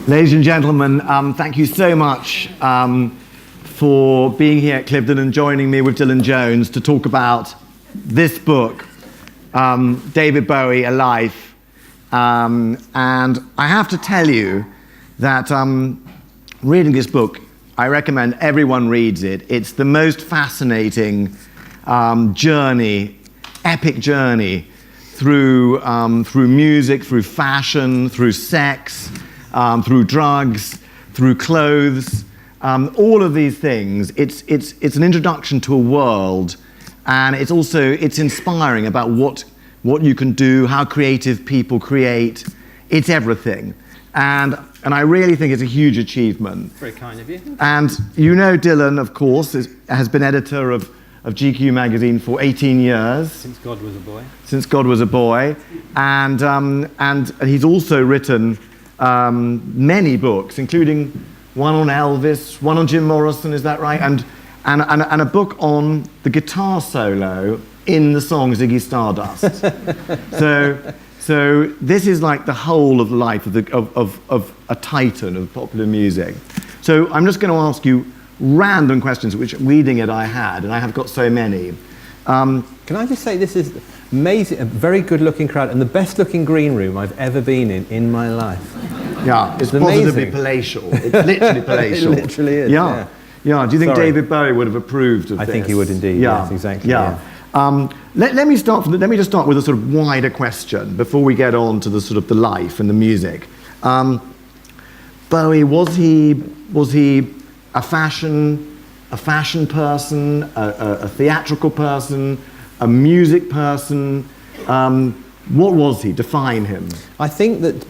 Ladies and gentlemen, thank you so much for being here at Clifton and joining me with Dylan Jones to talk about this book, David Bowie, A Life. And I have to tell you that reading this book, I recommend everyone reads it. It's the most fascinating journey, epic journey through music, through fashion, through sex, through drugs, through clothes, all of these things. It's an introduction to a world, and it's inspiring about what you can do, how creative people create. It's everything, and I really think it's a huge achievement. Very kind of you. And you know Dylan, of course, has been editor of GQ magazine for 18 years. Since God was a boy. Since God was a boy, and he's also written many books, including one on Elvis, one on Jim Morrison, is that right? And a book on the guitar solo in the song Ziggy Stardust. So this is like the whole of the life of a titan of popular music. So I'm just going to ask you random questions, which reading it I had, and I have got so many. Can I just say this is amazing, a very good-looking crowd, and the best-looking green room I've ever been in my life. Yeah, it's positively palatial. It's literally palatial. It literally is. Yeah. Do you think David Bowie would have approved of this? I think he would indeed. Yeah. Yes, exactly. Yeah. Let me just start with a sort of wider question before we get on to the sort of the life and the music. Bowie, was he a fashion person, a theatrical person, a music person? What was he? Define him. I think that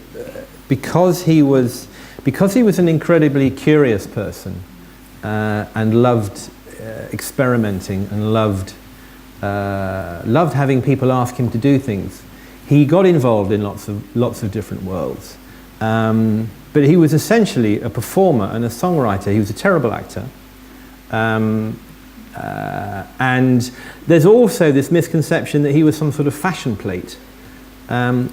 because he was an incredibly curious person and loved experimenting and loved having people ask him to do things, he got involved in lots of different worlds. But he was essentially a performer and a songwriter. He was a terrible actor. And there's also this misconception that he was some sort of fashion plate,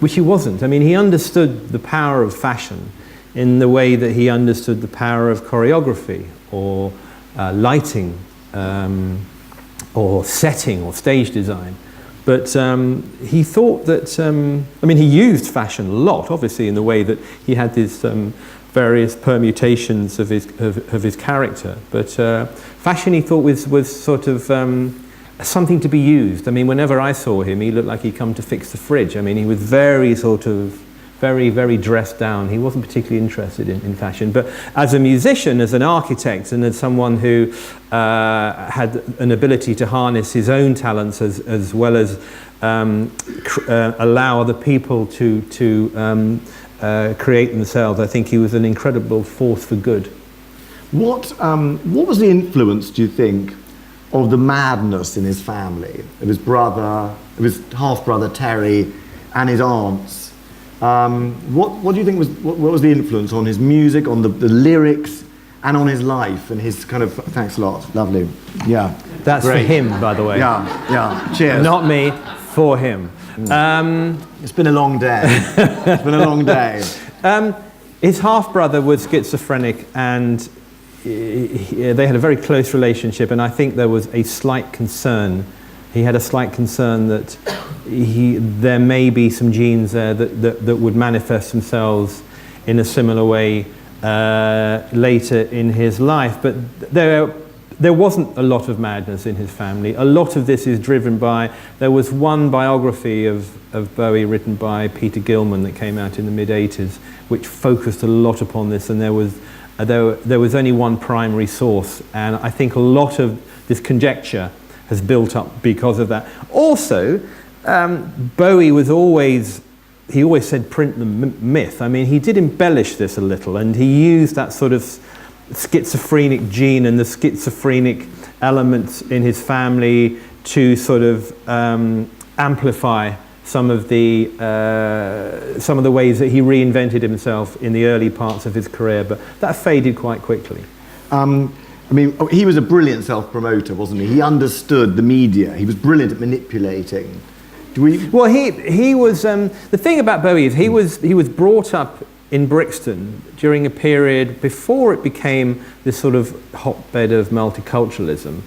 which he wasn't. I mean, he understood the power of fashion in the way that he understood the power of choreography or lighting or setting or stage design. But he thought that, I mean, he used fashion a lot, obviously, in the way that he had these various permutations of his character. But fashion, he thought, was sort of something to be used. I mean, whenever I saw him, he looked like he'd come to fix the fridge. I mean, he was very very dressed down. He wasn't particularly interested in fashion. But as a musician, as an architect, and as someone who had an ability to harness his own talents as well as allow other people to create themselves, I think he was an incredible force for good. What was the influence, do you think, of the madness in his family, of his brother, of his half-brother Terry, and his aunts? What do you think what was the influence on his music, on the lyrics, and on his life and his kind of... Thanks a lot. Lovely. Yeah. That's great. For him, by the way. Yeah. Cheers. Not me, for him. It's been a long day. It's been a long day. His half-brother was schizophrenic, and they had a very close relationship, and I think there was a slight concern. He had a slight concern that there may be some genes there that would manifest themselves in a similar way later in his life. But there wasn't a lot of madness in his family. A lot of this is driven by... There was one biography of Bowie written by Peter Gilman that came out in the mid-'80s, which focused a lot upon this, and there was only one primary source, and I think a lot of this conjecture has built up because of that. Also, Bowie was always said print the myth. I mean, he did embellish this a little, and he used that sort of schizophrenic gene and the schizophrenic elements in his family to sort of amplify some of the ways that he reinvented himself in the early parts of his career, but that faded quite quickly. I mean, he was a brilliant self-promoter, wasn't he? He understood the media. He was brilliant at manipulating. Well, he was. The thing about Bowie is he was brought up in Brixton during a period before it became this sort of hotbed of multiculturalism.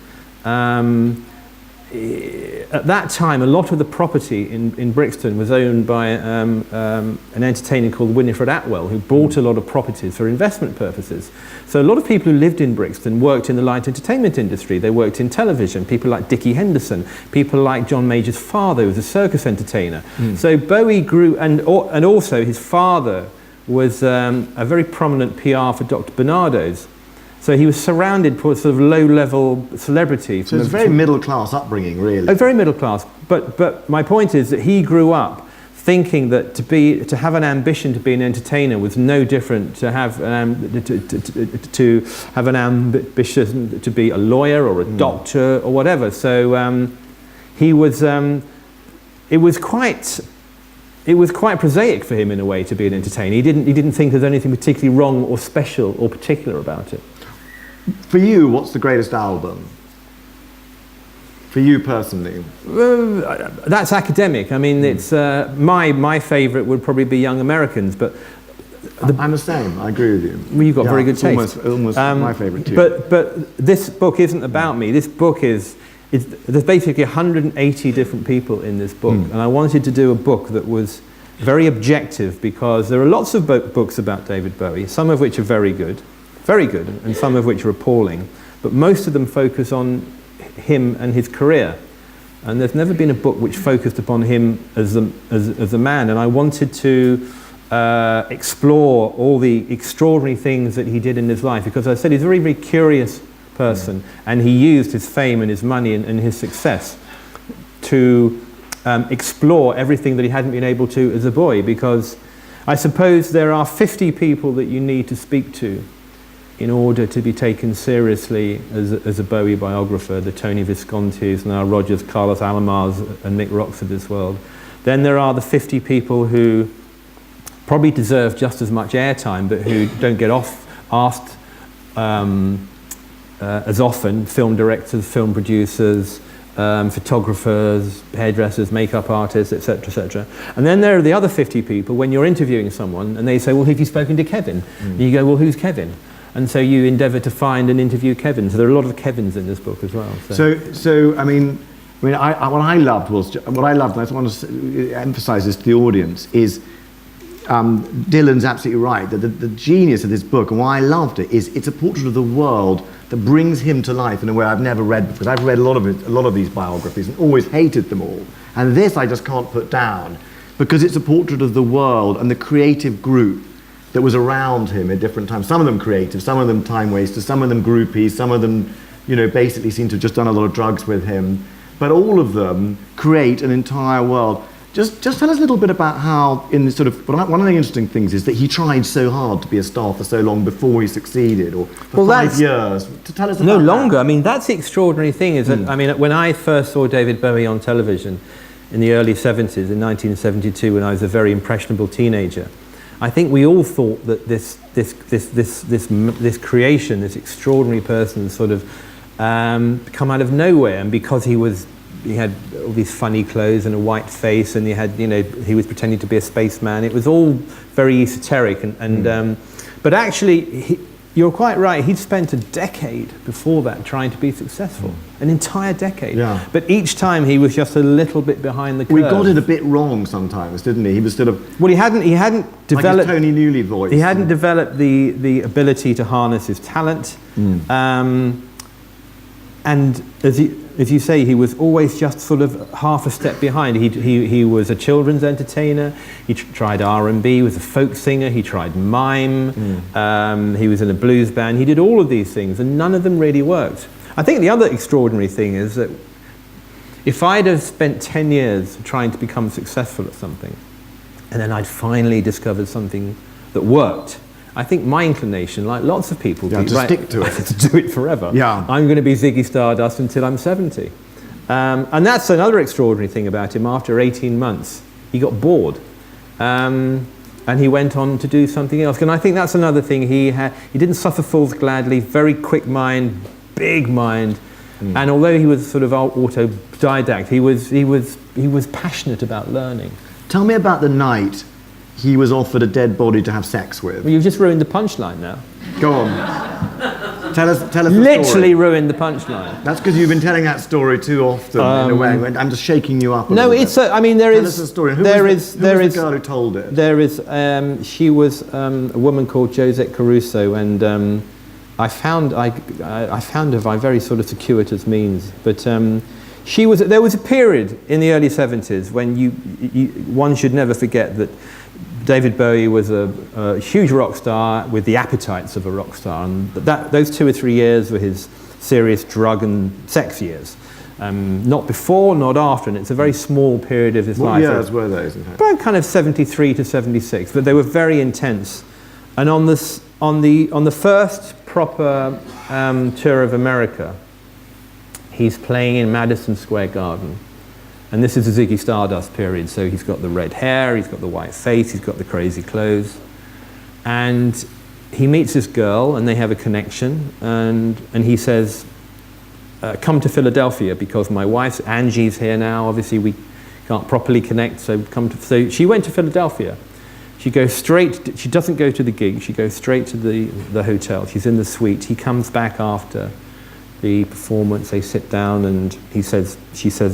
At that time, a lot of the property in Brixton was owned by an entertainer called Winifred Atwell, who bought a lot of properties for investment purposes. So a lot of people who lived in Brixton worked in the light entertainment industry. They worked in television. People like Dickie Henderson, people like John Major's father, who was a circus entertainer. So Bowie grew, and also his father was a very prominent PR for Dr. Barnardo's. So he was surrounded by sort of low-level celebrity. So it's a very middle-class upbringing, really. Very middle class. But my point is that he grew up thinking that to have an ambition to be an entertainer was no different to have an ambition to be a lawyer or a doctor or whatever. So he was. It was quite prosaic for him in a way to be an entertainer. He didn't think there's anything particularly wrong or special or particular about it. For you, what's the greatest album? For you personally? That's academic. I mean, it's my favourite would probably be Young Americans, but I'm the same. I agree with you. Well, you've got very good taste. Almost my favourite too. But this book isn't about me. This book there's basically 180 different people in this book, and I wanted to do a book that was very objective because there are lots of books about David Bowie, some of which are very good, and some of which are appalling, but most of them focus on him and his career. And there's never been a book which focused upon him as a man, and I wanted to explore all the extraordinary things that he did in his life, because as I said, he's a very, very curious person, and he used his fame and his money and his success to explore everything that he hadn't been able to as a boy, because I suppose there are 50 people that you need to speak to in order to be taken seriously as a Bowie biographer, the Tony Viscontis, Nile Rodgers, Carlos Alomars and Mick Rocks of this world. Then there are the 50 people who probably deserve just as much airtime but who don't get asked as often: film directors, film producers, photographers, hairdressers, makeup artists, etc., etc. And then there are the other 50 people when you're interviewing someone and they say, well, have you spoken to Kevin? And you go, well, who's Kevin? And so you endeavour to find and interview Kevin. So there are a lot of Kevins in this book as well. So I mean, what I loved, and I just want to emphasise this to the audience, is Dylan's absolutely right. That the genius of this book, and why I loved it, is it's a portrait of the world that brings him to life in a way I've never read before. I've read a lot of these biographies and always hated them all. And this I just can't put down, because it's a portrait of the world and the creative group that was around him at different times. Some of them creative, some of them time wasters, some of them groupies, some of them, basically seem to have just done a lot of drugs with him. But all of them create an entire world. Just tell us a little bit about how, in this sort of, one of the interesting things is that he tried so hard to be a star for so long before he succeeded, or for 5 years. To tell us about no longer. That. I mean, that's the extraordinary thing is that, I mean, when I first saw David Bowie on television in the early 70s, in 1972, when I was a very impressionable teenager, I think we all thought that this creation, this extraordinary person, sort of come out of nowhere, and because he had all these funny clothes and a white face, and he was pretending to be a spaceman. It was all very esoteric, but actually, you're quite right. He'd spent a decade before that trying to be successful, an entire decade. Yeah. But each time he was just a little bit behind the curve. We got it a bit wrong sometimes, didn't he? He was sort of he hadn't developed like his Tony Newley voice. He hadn't developed the ability to harness his talent, and as you say, he was always just sort of half a step behind. He was a children's entertainer. He tried R&B. He was a folk singer. He tried mime. He was in a blues band. He did all of these things, and none of them really worked. I think the other extraordinary thing is that if I'd have spent 10 years trying to become successful at something, and then I'd finally discovered something that worked, I think my inclination, like lots of people, stick to it. to do it forever. Yeah. I'm going to be Ziggy Stardust until I'm 70. And that's another extraordinary thing about him. After 18 months, he got bored. And he went on to do something else. And I think that's another thing. He didn't suffer fools gladly, very quick mind, big mind. And although he was sort of autodidact, he was passionate about learning. Tell me about the night he was offered a dead body to have sex with. Well, you've just ruined the punchline now. Go on. Tell us the Literally story. ruined the punchline. That's because you've been telling that story too often in a way. I'm just shaking you up a No, little it's. bit. I mean, there Tell is. us the story. Who There was is. There the is. girl who told it? There is. She was a woman called Josette Caruso, and I found her by very sort of circuitous means. But she was. There was a period in the early 70s when one should never forget that David Bowie was a huge rock star with the appetites of a rock star, and those 2 or 3 years were his serious drug and sex years. Not before, not after, and it's a very small period of his life. What years were those, in fact? About kind of 73 to 76, but they were very intense. And on the first proper tour of America, he's playing in Madison Square Garden. And this is the Ziggy Stardust period, so he's got the red hair, he's got the white face, he's got the crazy clothes. And he meets this girl, and they have a connection, and he says, come to Philadelphia, because my wife's, Angie's here now, obviously we can't properly connect, so so she went to Philadelphia. She goes straight, she doesn't go to the gig, she goes straight to the hotel, she's in the suite. He comes back after the performance, they sit down, and she says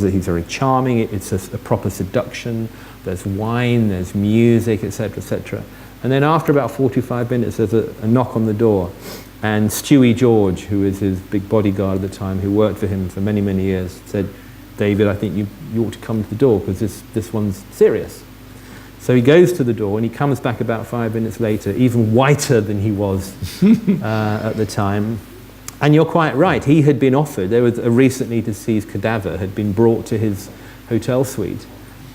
that he's very charming, it's a proper seduction, there's wine, there's music, etc., etc. And then after about 45 minutes, there's a knock on the door, and Stewie George, who was his big bodyguard at the time, who worked for him for many, many years, said, David, I think you ought to come to the door, because this one's serious. So he goes to the door, and he comes back about 5 minutes later, even whiter than he was at the time. And you're quite right, he had been offered, there was a recently deceased cadaver had been brought to his hotel suite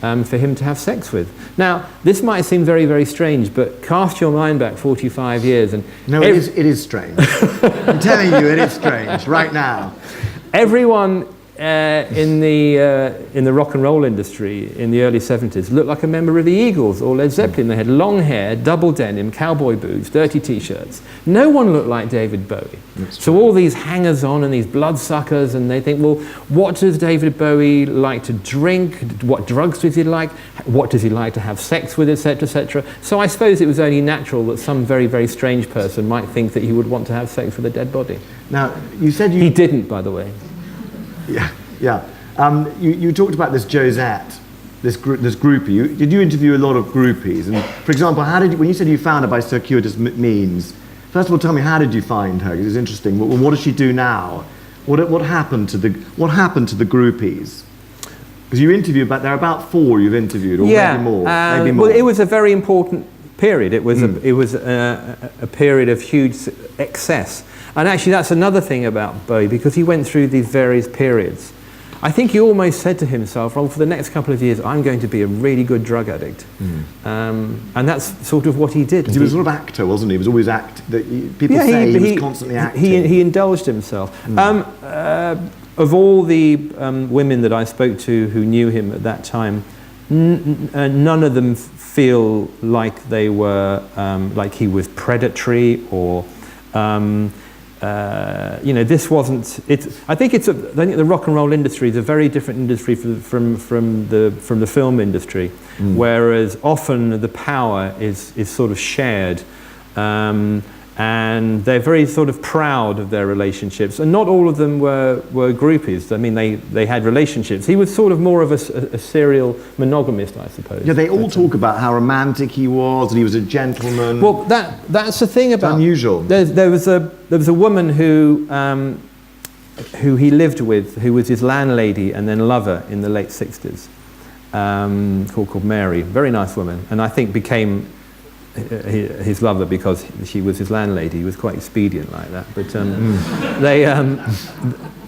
for him to have sex with. Now, this might seem very, very strange, but cast your mind back 45 years and... No, it is strange. I'm telling you, it is strange, right now. Everyone in the rock and roll industry in the early 70s looked like a member of the Eagles or Led Zeppelin. They had long hair, double denim, cowboy boots, dirty t-shirts. No one looked like David Bowie. So all these hangers-on and these bloodsuckers, and they think, well, what does David Bowie like to drink? What drugs does he like? What does he like to have sex with, etc., etc.? So I suppose it was only natural that some very, very strange person might think that he would want to have sex with a dead body. Now, you said you... He didn't, by the way. Yeah. You talked about this Josette, this groupie. Did you interview a lot of groupies? And for example, when you said you found her by circuitous means, first of all, tell me, how did you find her? Because it's interesting. What does she do now? What happened to the groupies? Because you interviewed, but there are about 4 you've interviewed, or maybe more. Maybe more. Well, it was a very important period. It was a period of huge excess. And actually, that's another thing about Bowie, because he went through these various periods. I think he almost said to himself, well, for the next couple of years, I'm going to be a really good drug addict. And that's sort of what he did. He was a sort of actor, wasn't he? He was always people say he was constantly acting. He indulged himself. Of all the women that I spoke to who knew him at that time, none of them feel like they were, like he was predatory or... this wasn't. I think the rock and roll industry is a very different industry from the film industry, whereas often the power is sort of shared, and they're very sort of proud of their relationships. And not all of them were groupies. I mean, they had relationships. He was sort of more of a serial monogamist, I suppose. Yeah, they all talk about how romantic he was, and he was a gentleman. Well, that's the thing about... It's unusual. There was a woman who he lived with, who was his landlady and then lover in the late 60s, called Mary. Very nice woman, and I think became his lover because she was his landlady. He was quite expedient like that. But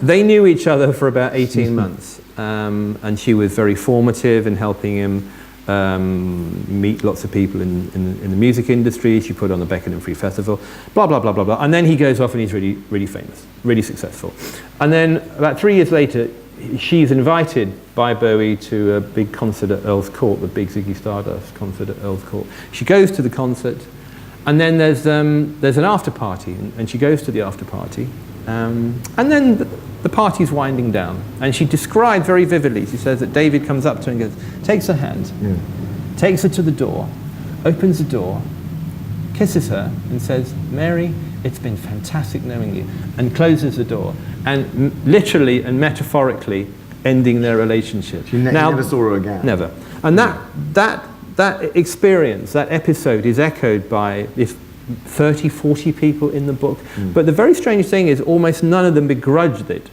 they knew each other for about 18 months, and she was very formative in helping him meet lots of people in the music industry. She put on the Beckenham Free Festival, blah, blah, blah, blah, blah. And then he goes off and he's really, really famous, really successful. And then about 3 years later, she's invited by Bowie to a big concert at Earl's Court, the big Ziggy Stardust concert at Earl's Court. She goes to the concert, and then there's an after party, and she goes to the after party, and then the party's winding down, and she described very vividly. She says that David comes up to her and goes, takes her hand, takes her to the door, opens the door, kisses her, and says, "Mary, it's been fantastic knowing you," and closes the door, and literally and metaphorically ending their relationship. He never saw her again. Never. And that experience, that episode, is echoed by 30, 40 people in the book. But the very strange thing is almost none of them begrudged it.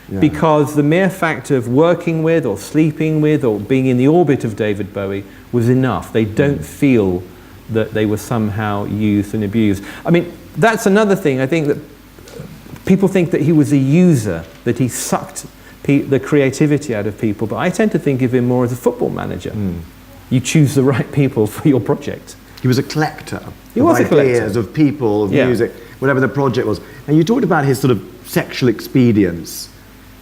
Yeah. Because the mere fact of working with or sleeping with or being in the orbit of David Bowie was enough. They don't feel that they were somehow used and abused. I mean, that's another thing. I think that people think that he was a user, that he sucked the creativity out of people, but I tend to think of him more as a football manager. You choose the right people for your project. He was a collector. He was a collector. Ideas, of people, of music, whatever the project was. And you talked about his sort of sexual expedience,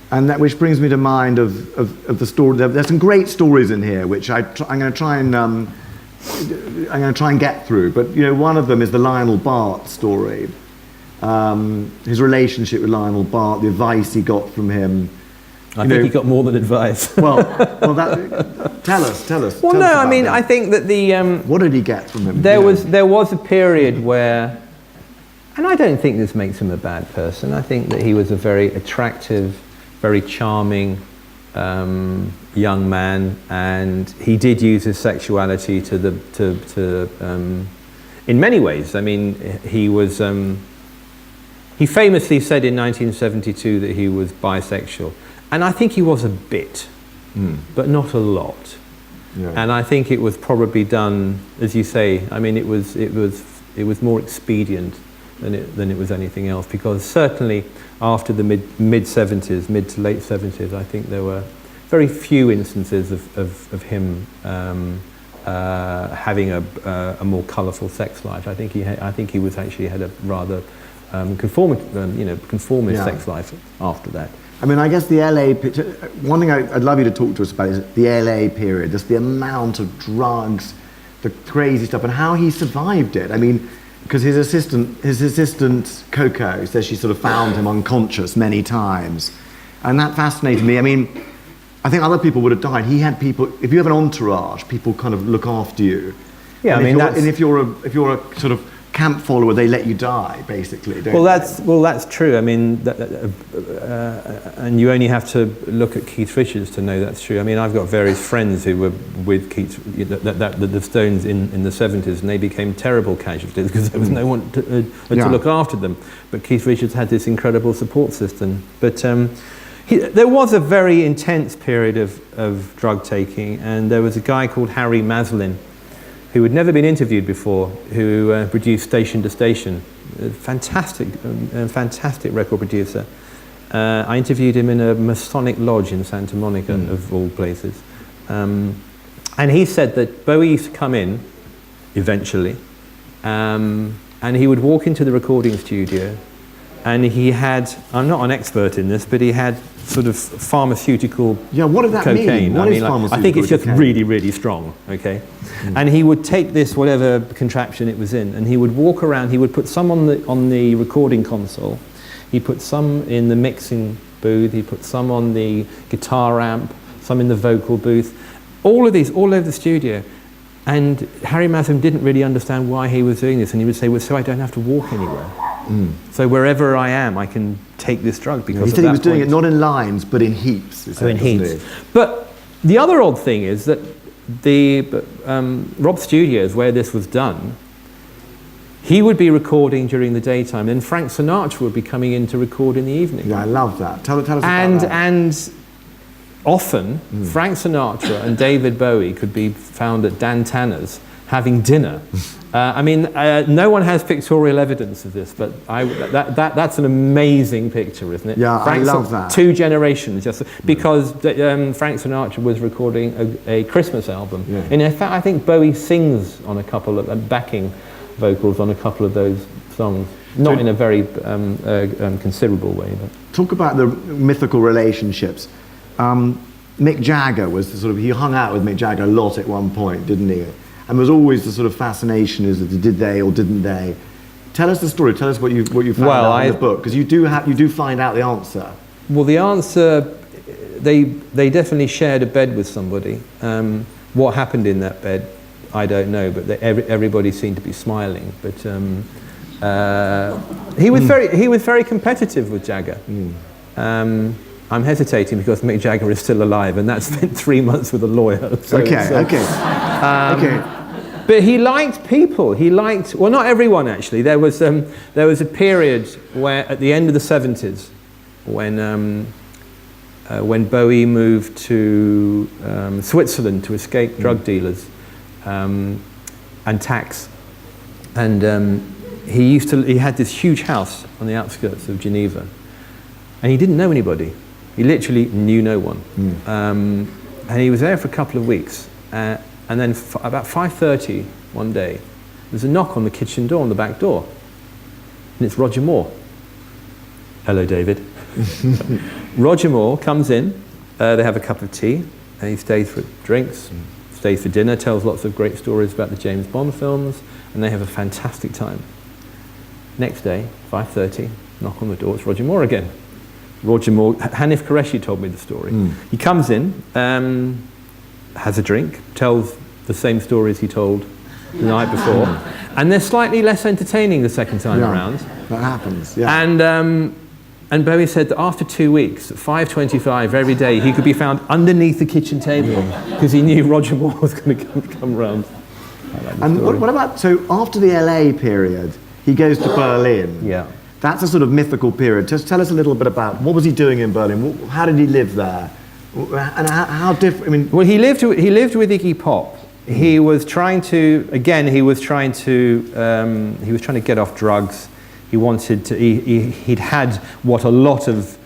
and that which brings me to mind of the story. There's some great stories in here, which I'm going to try and get through. But one of them is the Lionel Bart story. His relationship with Lionel Bart, the advice he got from him. I think he got more than advice. Tell us. Well, no, I mean, I think that what did he get from him? There was a period where, and I don't think this makes him a bad person. I think that he was a very attractive, very charming young man, and he did use his sexuality in many ways. I mean, he was. He famously said in 1972 that he was bisexual. And I think he was a bit, but not a lot. Yeah. And I think it was probably done, as you say. I mean, it was more expedient than it was anything else. Because certainly after the mid to late 70s, I think there were very few instances of him having a more colourful sex life. I think he was actually had a rather conformist sex life after that. I mean, I guess the LA picture, one thing I'd love you to talk to us about is the LA period, just the amount of drugs, the crazy stuff, and how he survived it. I mean, because his assistant Coco says she sort of found him unconscious many times. And that fascinated me. I mean, I think other people would have died. He had people, if you have an entourage, people kind of look after you. Yeah, and if you're a sort of camp follower, they let you die, basically. That's true. I mean, and you only have to look at Keith Richards to know that's true. I mean, I've got various friends who were with Keith, the Stones in the 70s, and they became terrible casualties because there was no one to look after them. But Keith Richards had this incredible support system. But there was a very intense period of drug taking, and there was a guy called Harry Maslin, who had never been interviewed before, who produced Station to Station, a fantastic record producer. I interviewed him in a Masonic lodge in Santa Monica, of all places. And he said that Bowie used to come in, eventually, and he would walk into the recording studio, and he had, I'm not an expert in this, but he had sort of pharmaceutical what did that cocaine. mean? What is pharmaceutical I think it's just cocaine? really, really strong, okay? And he would take this, whatever contraption it was in, and he would walk around, he would put some on the recording console, he put some in the mixing booth, he put some on the guitar amp, some in the vocal booth, all of these, all over the studio. And Harry Maslin didn't really understand why he was doing this, and he would say, well, so I don't have to walk anywhere. So wherever I am, I can take this drug because he said he was doing it not in lines, but in heaps. In heaps. But the other odd thing is that the Rob Studios, where this was done, he would be recording during the daytime, then Frank Sinatra would be coming in to record in the evening. Yeah, I love that. Tell us about that. And often, Frank Sinatra and David Bowie could be found at Dan Tanner's having dinner. No one has pictorial evidence of this, but that's an amazing picture, isn't it? Yeah, I love that. 2 generations, just because Frank Sinatra was recording a Christmas album. Yeah. And in fact, I think Bowie sings on a couple of backing vocals on a couple of those songs. Not in a very considerable way. But. Talk about the mythical relationships. Mick Jagger was he hung out with Mick Jagger a lot at one point, didn't he? And there was always the sort of fascination is that did they or didn't they? Tell us the story. Tell us what you found out in the book, because you do find out the answer. Well, the answer, they definitely shared a bed with somebody. What happened in that bed, I don't know, but everybody seemed to be smiling. But he was very competitive with Jagger. I'm hesitating because Mick Jagger is still alive, and that spent 3 months with a lawyer. Okay. But he liked people. He liked, well, not everyone actually. There was a period where, at the end of the 70s, when Bowie moved to Switzerland to escape drug dealers and tax, and he had this huge house on the outskirts of Geneva, and he didn't know anybody. He literally knew no one, and he was there for a couple of weeks. And then about 5:30 one day, there's a knock on the kitchen door, on the back door, and it's Roger Moore. Hello, David. Roger Moore comes in, they have a cup of tea, and he stays for drinks, stays for dinner, tells lots of great stories about the James Bond films, and they have a fantastic time. Next day, 5:30, knock on the door, it's Roger Moore again. Roger Moore, Hanif Qureshi told me the story. He comes in, has a drink, tells the same stories he told the night before, and they're slightly less entertaining the second time around. That happens, yeah. And Bowie said that after 2 weeks, at 5:25 every day, he could be found underneath the kitchen table because he knew Roger Moore was going to come round. And what about, so after the LA period, he goes to Berlin. Yeah. That's a sort of mythical period. Just tell us a little bit about, what was he doing in Berlin? How did he live there? And how different, I mean... Well, he lived with Iggy Pop. He was trying to get off drugs. He wanted to, he'd had what a lot of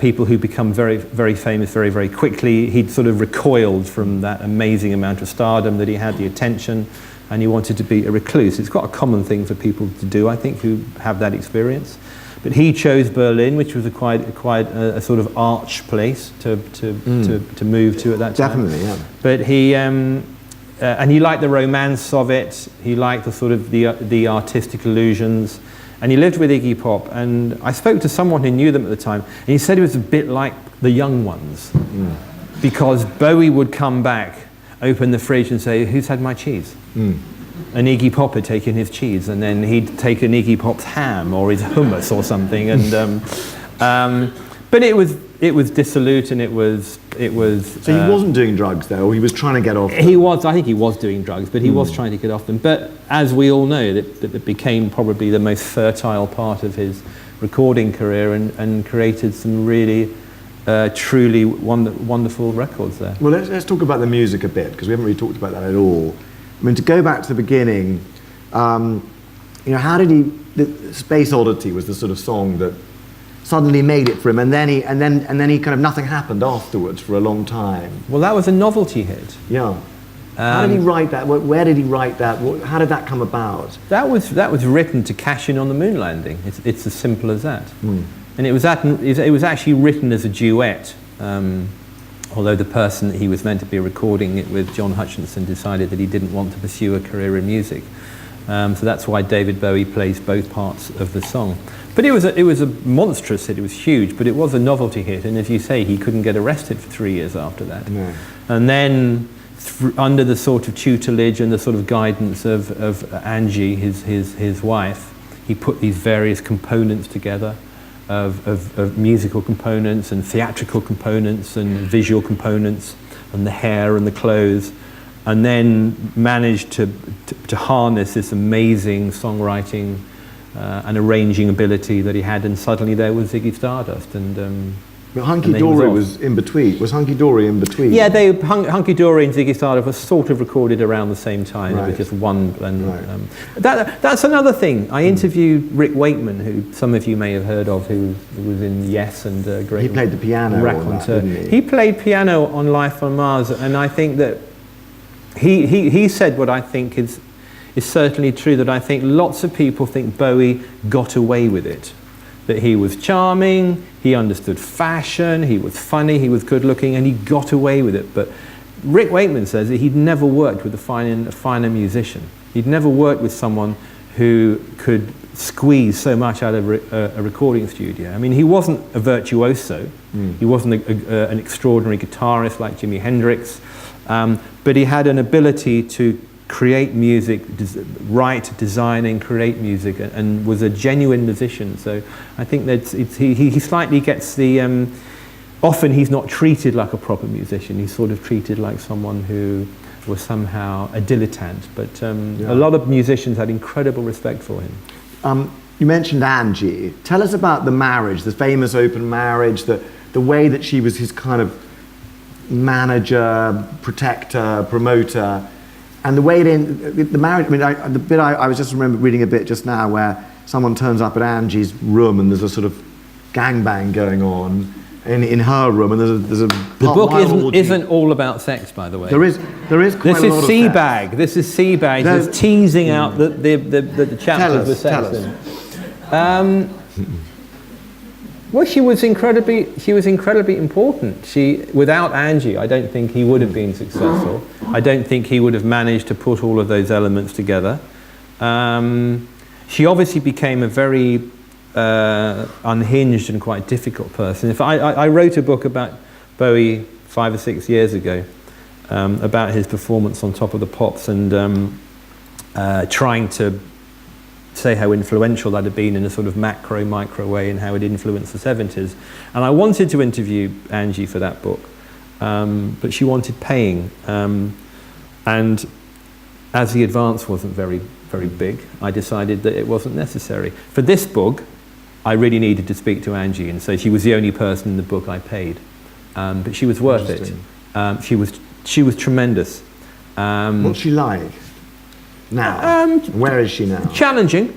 people who become very, very famous very, very quickly. He'd sort of recoiled from that amazing amount of stardom that he had, the attention, and he wanted to be a recluse. It's quite a common thing for people to do, I think, who have that experience. But he chose Berlin, which was quite a sort of arch place to move to at that time. Definitely, yeah. But and he liked the romance of it. He liked the sort of the artistic illusions, and he lived with Iggy Pop. And I spoke to someone who knew them at the time, and he said it was a bit like the young ones, because Bowie would come back, open the fridge, and say, "Who's had my cheese?" And Iggy Pop had taken his cheese, and then he'd taken Iggy Pop's ham or his hummus or something, and but it was dissolute, and it was. So he wasn't doing drugs though, or he was trying to get off them. I think he was doing drugs, but he was trying to get off them. But as we all know, that became probably the most fertile part of his recording career, and created some really truly wonderful records there. Well, let's talk about the music a bit, because we haven't really talked about that at all. I mean, to go back to the beginning, how did he? The Space Oddity was the sort of song that suddenly made it for him, and then he kind of nothing happened afterwards for a long time. Well, that was a novelty hit. Yeah. How did he write that? Where did he write that? How did that come about? That was written to cash in on the moon landing. It's as simple as that. And it was actually written as a duet. Although the person that he was meant to be recording it with, John Hutchinson, decided that he didn't want to pursue a career in music. So that's why David Bowie plays both parts of the song. But it was a monstrous hit. It was huge, but it was a novelty hit. And as you say, he couldn't get arrested for 3 years after that. No. And then, under the sort of tutelage and the sort of guidance of Angie, his wife, he put these various components together. Of musical components and theatrical components and visual components and the hair and the clothes, and then managed to harness this amazing songwriting and arranging ability that he had, and suddenly there was Ziggy Stardust. But Hunky Dory was in between. Was Hunky Dory in between? Yeah, Hunky Dory and Ziggy Stardust were sort of recorded around the same time. Right. It was just one blend. Right. That's another thing. I interviewed Rick Wakeman, who some of you may have heard of, who was in Yes and great. He played the piano on that, didn't he? He played piano on Life on Mars, and I think that he said what I think is certainly true, that I think lots of people think Bowie got away with it. That he was charming, he understood fashion, he was funny, he was good looking, and he got away with it. But Rick Wakeman says that he'd never worked with a finer musician. He'd never worked with someone who could squeeze so much out of a recording studio. I mean, he wasn't a virtuoso, he wasn't an extraordinary guitarist like Jimi Hendrix, but he had an ability to create music, write, design, and create music, and was a genuine musician. So I think that he slightly gets the. Often he's not treated like a proper musician. He's sort of treated like someone who was somehow a dilettante. But a lot of musicians had incredible respect for him. You mentioned Angie. Tell us about the marriage, the famous open marriage, the way that she was his kind of manager, protector, promoter, and the way the marriage. I mean, the bit I was just remember reading a bit just now where someone turns up at Angie's room and there's a sort of gangbang going on in her room, and there's a. The book isn't all about sex, by the way. There is quite a lot of sex. This is Sebag. Just teasing out the chapters with sex in. Well, she was incredibly important. Without Angie, I don't think he would have been successful. I don't think he would have managed to put all of those elements together. She obviously became a very unhinged and quite difficult person. I wrote a book about Bowie 5 or 6 years ago about his performance on Top of the Pops, and trying to say how influential that had been in a sort of micro way, and how it influenced the 70s. And I wanted to interview Angie for that book, but she wanted paying. And as the advance wasn't very big, I decided that it wasn't necessary. For this book, I really needed to speak to Angie, and so she was the only person in the book I paid. But she was worth it. She was tremendous. What's she like now? Where is she now? Challenging.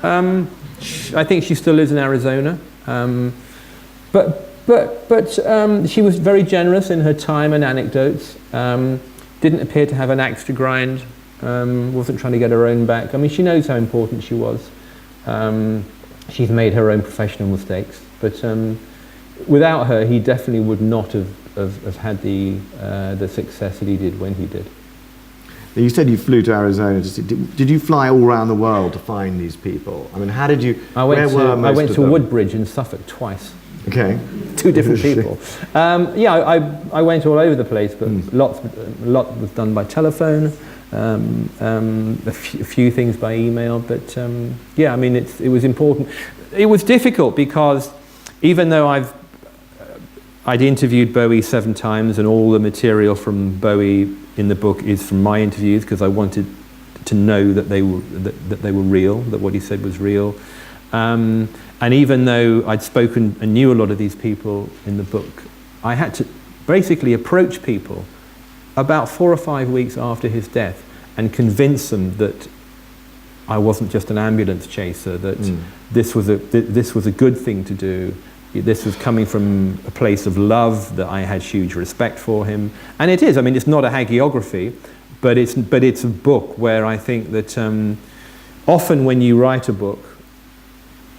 I think she still lives in Arizona. But she was very generous in her time and anecdotes. Didn't appear to have an axe to grind. Wasn't trying to get her own back. I mean, she knows how important she was. She's made her own professional mistakes, but without her, he definitely would not have had the success that he did when he did. You said you flew to Arizona. Did you fly all around the world to find these people? I mean, how did you? I went to Woodbridge in Suffolk twice. Okay. 2 different people. I went all over the place, but a lot was done by telephone. A few things by email, but I mean, it was important. It was difficult because even though I'd interviewed Bowie 7 times, and all the material from Bowie in the book is from my interviews, because I wanted to know that they were real, that what he said was real. And even though I'd spoken and knew a lot of these people in the book, I had to basically approach people about 4 or 5 weeks after his death and convince them that I wasn't just an ambulance chaser, that this was a good thing to do. This was coming from a place of love, that I had huge respect for him. And it is, I mean, it's not a hagiography, but it's a book where I think that often when you write a book,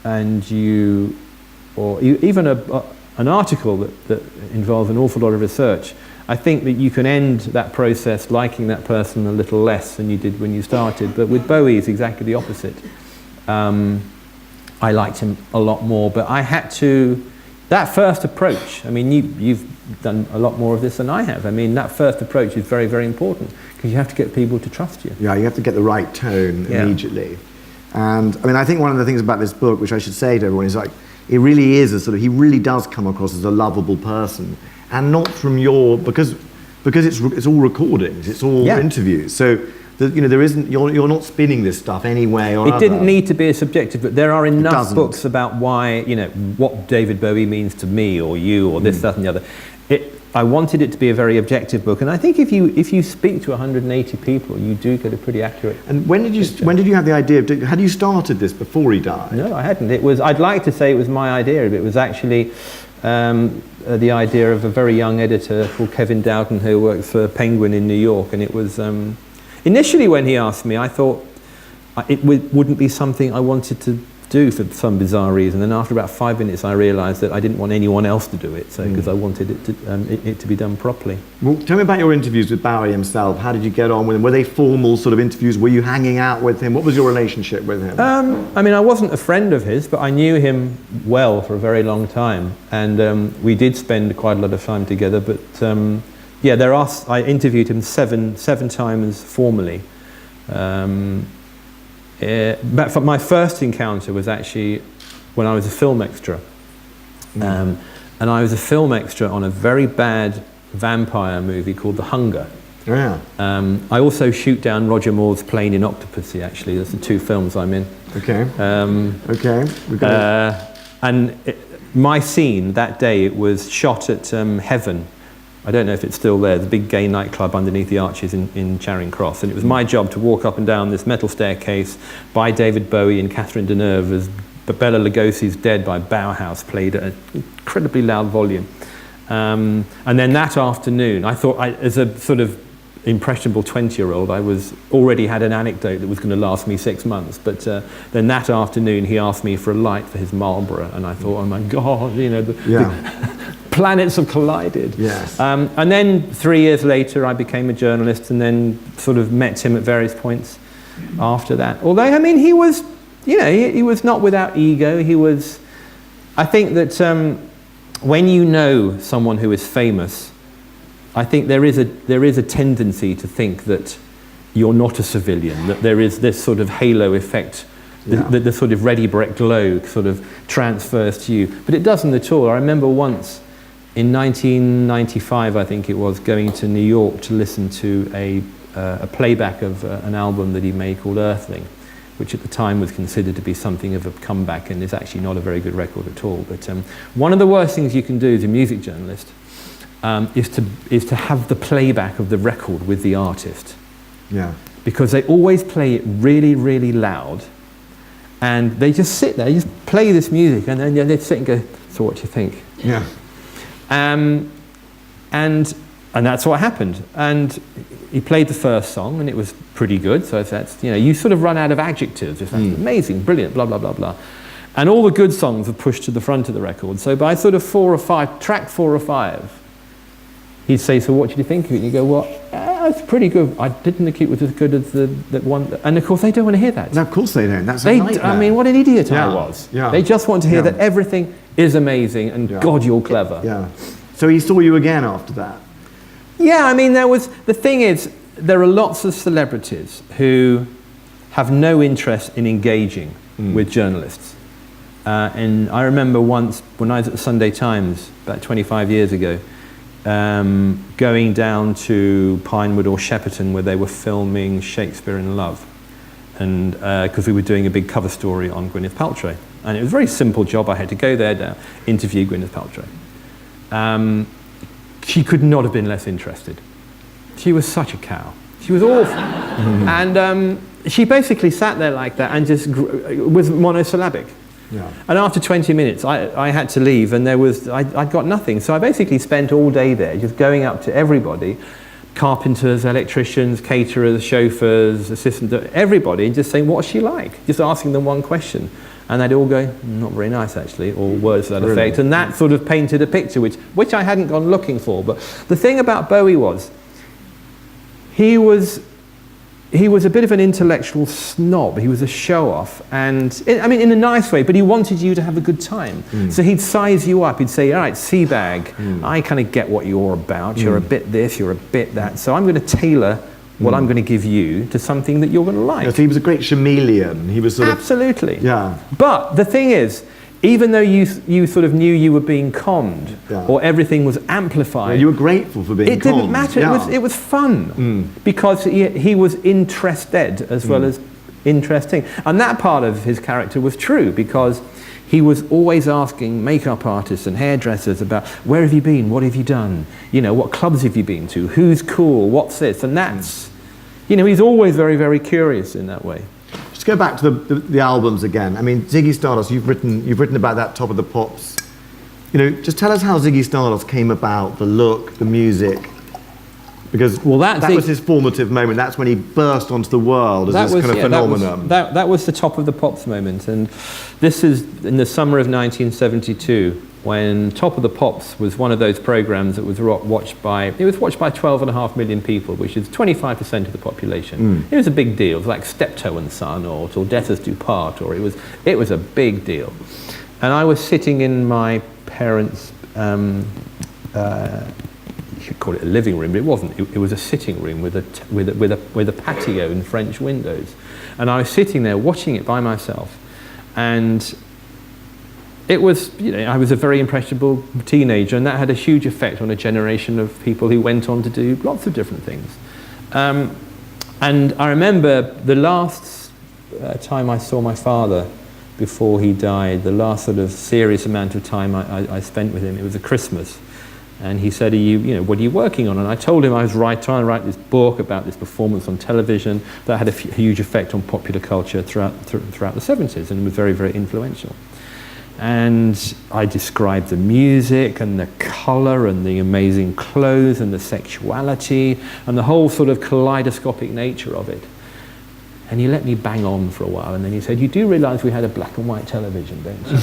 and even an article that involves an awful lot of research, I think that you can end that process liking that person a little less than you did when you started. But with Bowie, it's exactly the opposite. I liked him a lot more, but I had to, that first approach, I mean, you've done a lot more of this than I have. I mean, that first approach is very, very important, because you have to get people to trust you. Yeah, you have to get the right tone immediately. And I mean, I think one of the things about this book, which I should say to everyone, is like, it really is he really does come across as a lovable person, and not from because it's all recordings, it's all interviews. So there isn't, you're not spinning this stuff anyway or It didn't need to be a subjective, but there are enough books about why, what David Bowie means to me or you or this, that, and the other. I wanted it to be a very objective book, and I think if you speak to 180 people, you do get a pretty accurate. And when did you have the idea? Had you started this before he died? No, I hadn't. I'd like to say it was my idea, but it was actually the idea of a very young editor called Kevin Dowden, who worked for Penguin in New York, and it was initially when he asked me, I thought it wouldn't be something I wanted to do for some bizarre reason. And after about 5 minutes, I realised that I didn't want anyone else to do it, so because I wanted it to be done properly. Well, tell me about your interviews with Bowie himself. How did you get on with him? Were they formal sort of interviews? Were you hanging out with him? What was your relationship with him? I mean, I wasn't a friend of his, but I knew him well for a very long time, and we did spend quite a lot of time together. But I interviewed him seven times formally. But for my first encounter was actually when I was a film extra. And I was a film extra on a very bad vampire movie called The Hunger. Yeah. I also shoot down Roger Moore's plane in Octopussy, actually. There's the 2 films I'm in. Okay. My scene that day, it was shot at Heaven. I don't know if it's still there, the big gay nightclub underneath the arches in Charing Cross. And it was my job to walk up and down this metal staircase by David Bowie and Catherine Deneuve as Bela Lugosi's Dead by Bauhaus played at an incredibly loud volume. And then that afternoon, I thought, as a sort of impressionable 20-year-old, I already had an anecdote that was going to last me 6 months. But then that afternoon, he asked me for a light for his Marlborough, and I thought, oh my God, the planets have collided. Yes. And then 3 years later, I became a journalist, and then sort of met him at various points after that. Although, I mean, he was, he was not without ego. I think that when you know someone who is famous, I think there is a tendency to think that you're not a civilian, that there is this sort of halo effect, the sort of ready brick glow sort of transfers to you. But it doesn't at all. I remember once in 1995, I think it was, going to New York to listen to a playback of an album that he made called Earthling, which at the time was considered to be something of a comeback and is actually not a very good record at all. But one of the worst things you can do as a music journalist is to have the playback of the record with the artist. Yeah. Because they always play it really, really loud, and they just sit there, just play this music, and then they sit and go, so what do you think? Yeah. And that's what happened. And he played the first song, and it was pretty good. So that's, you sort of run out of adjectives. It's like, amazing, brilliant, blah, blah, blah, blah. And all the good songs are pushed to the front of the record. So by sort of track 4 or 5, he'd say, so what did you think of it? And you go, well, it's pretty good. I didn't think it was as good as that one. And of course, they don't want to hear that. No, of course they don't. That's a nightmare. I mean, what an idiot I was. Yeah. They just want to hear that everything is amazing and God, you're clever. Yeah. So he saw you again after that? Yeah, I mean, the thing is, there are lots of celebrities who have no interest in engaging with journalists. And I remember once, when I was at the Sunday Times, about 25 years ago, going down to Pinewood or Shepperton where they were filming Shakespeare in Love, and because we were doing a big cover story on Gwyneth Paltrow. And it was a very simple job. I had to go there, interview Gwyneth Paltrow. She could not have been less interested. She was such a cow. She was awful. And she basically sat there like that and just was monosyllabic. Yeah. And after 20 minutes, I had to leave, and I'd got nothing. So I basically spent all day there, just going up to everybody, carpenters, electricians, caterers, chauffeurs, assistants, everybody, and just saying, what's she like? Just asking them one question. And they'd all go, not very nice, actually, or words to that effect. And that sort of painted a picture which I hadn't gone looking for. But the thing about Bowie was, he was a bit of an intellectual snob. He was a show-off, and I mean, in a nice way, but he wanted you to have a good time. So he'd size you up. He'd say, all right, Sebag, I kind of get what you're about. You're a bit this, you're a bit that. So I'm going to tailor what I'm going to give you to something that you're going to like. Yes, he was a great chameleon. He was sort of... Absolutely. Yeah. But the thing is, even though you sort of knew you were being conned, or everything was amplified... Yeah, you were grateful for being conned. It didn't matter. It was fun. Because he was interested as well as interesting. And that part of his character was true, because he was always asking makeup artists and hairdressers about, where have you been? What have you done? What clubs have you been to? Who's cool? What's this? And that's... he's always very, very curious in that way. Just go back to the albums again. I mean, Ziggy Stardust, you've written about that, Top of the Pops. Just tell us how Ziggy Stardust came about, the look, the music. Because that was his formative moment. That's when he burst onto the world as this kind of phenomenon. That was the Top of the Pops moment. And this is in the summer of 1972, when Top of the Pops was one of those programs that was watched by 12.5 million people, which is 25% of the population. It was a big deal. It was like Steptoe and Son or Till Death Us Do Part, or it was a big deal. And I was sitting in my parents' could call it a living room, but it wasn't. It was a sitting room with a patio and French windows. And I was sitting there watching it by myself. And it was, I was a very impressionable teenager, and that had a huge effect on a generation of people who went on to do lots of different things. And I remember the last time I saw my father before he died, the last sort of serious amount of time I spent with him, it was a Christmas. And he said, what are you working on? And I told him I was trying to write this book about this performance on television that had a huge effect on popular culture throughout the 70s, and was very, very influential. And I described the music and the colour and the amazing clothes and the sexuality and the whole sort of kaleidoscopic nature of it. And he let me bang on for a while, and then he said, you do realise we had a black and white television, don't you?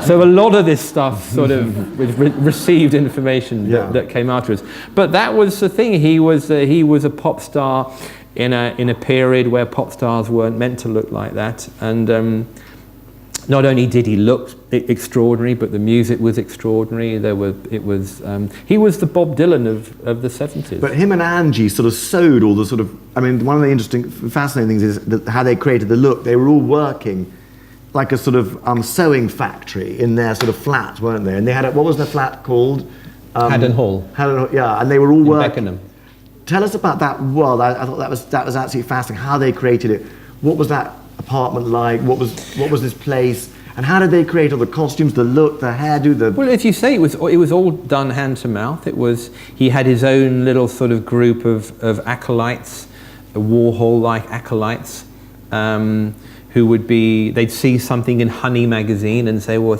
So a lot of this stuff sort of received information that came afterwards. But that was the thing. He was a pop star in a period where pop stars weren't meant to look like that. And not only did he look extraordinary, but the music was extraordinary. He was the Bob Dylan of the 70s. But him and Angie sort of sewed all the sort of, one of the interesting, fascinating things is that how they created the look. They were all working like a sort of sewing factory in their sort of flat, weren't they? And they had what was their flat called? Haddon Hall. Yeah, and they were all working. Beckenham. Tell us about that world. I thought that was absolutely fascinating, how they created it. What was that apartment like? What was this place? And how did they create all the costumes, the look, the hairdo? Well, as you say, it was all done hand to mouth. He had his own little sort of group of acolytes, Warhol-like acolytes, who they'd see something in Honey magazine and say, well, I